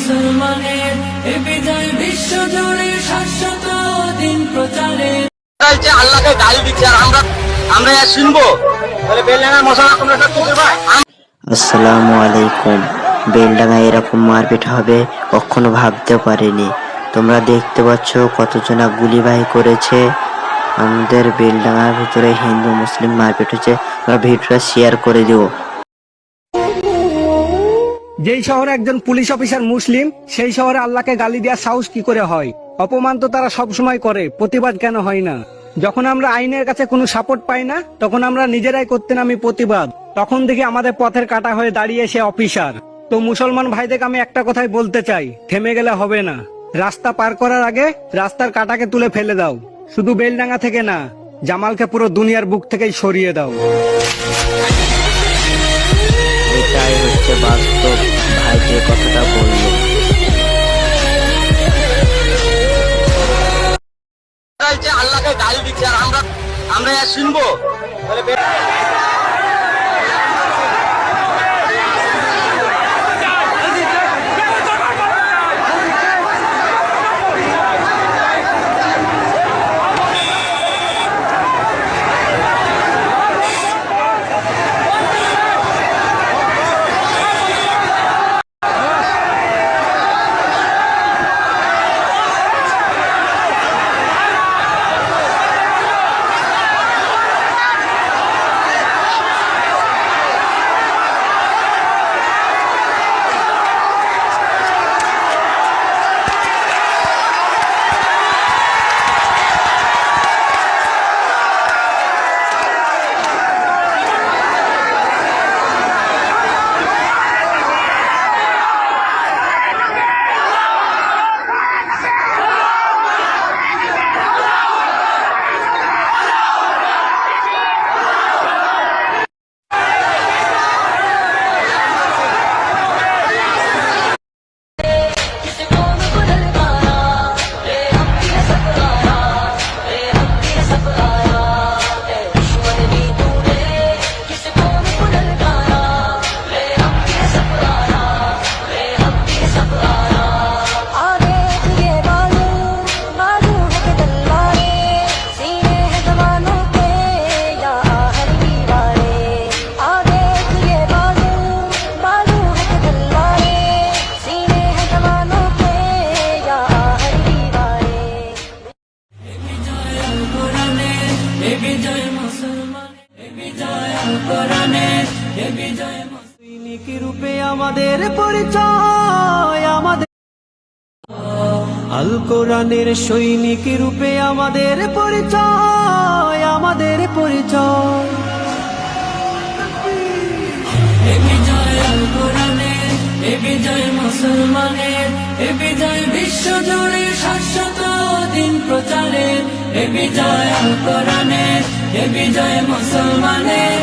মুসলমানের, এ বিজয় বিশ্ব জুড়ে শাশ্বত দিন প্রচারে। আল্লাহকে গালি দিচ্ছে আর আমরা শুনবো বলে বেলডাঙ্গার মশলা কোনো একটা খুঁজে পাই। আসসালামু আলাইকুম। বেলডাঙায় এরকম মারপিট হবে কখনো ভাবতেও পারিনি। তোমরা দেখতে পাচ্ছ কতজনা গুলিবাই করেছে। আমাদের বেলডাঙার ভিতরে হিন্দু মুসলিম মারপিট হচ্ছে। তোমরা ভিডিওটা শেয়ার করে দিও। যেই শহরে একজন পুলিশ অফিসার মুসলিম, সেই শহরে আল্লাহকে গালি দেওয়ার সাহস কি করে হয়? অপমান তো তারা সবসময় করে, প্রতিবাদ কেন হয় না? যখন আমরা আইনের কাছে কোনো সাপোর্ট পাই না, তখন আমরা নিজেরাই করতে নামি প্রতিবাদ। তখন দেখি আমাদের পথের কাটা হয়ে দাঁড়িয়ে সে অফিসার। তো মুসলমান ভাইদেরকে আমি একটা কথাই বলতে চাই, থেমে গেলে হবে না। রাস্তা পার করার আগে রাস্তার কাটাকে তুলে ফেলে দাও। শুধু বেলডাঙ্গা থেকে না, জামালকে পুরো দুনিয়ার বুক থেকেই সরিয়ে দাও। এটাই হচ্ছে বাস্তব। ভাই যে কথাটা বললো, আল্লাহকে গালি দিচ্ছে আর আমরা শুনবো বলে সৈনিক রূপে আমাদের পরিচয়, আমাদের আল কোরআনের সৈনিক রূপে আমাদের পরিচয়, আমাদের পরিচয়। এ বিজয় আল কোরআনের, এ বিজয় মুসলমানের, এ বিজয় বিশ্ব জুড়ে শাশ্বত দিন প্রচারে। এ বিজয় আল কোরআনের, এ বিজয় মুসলমানের।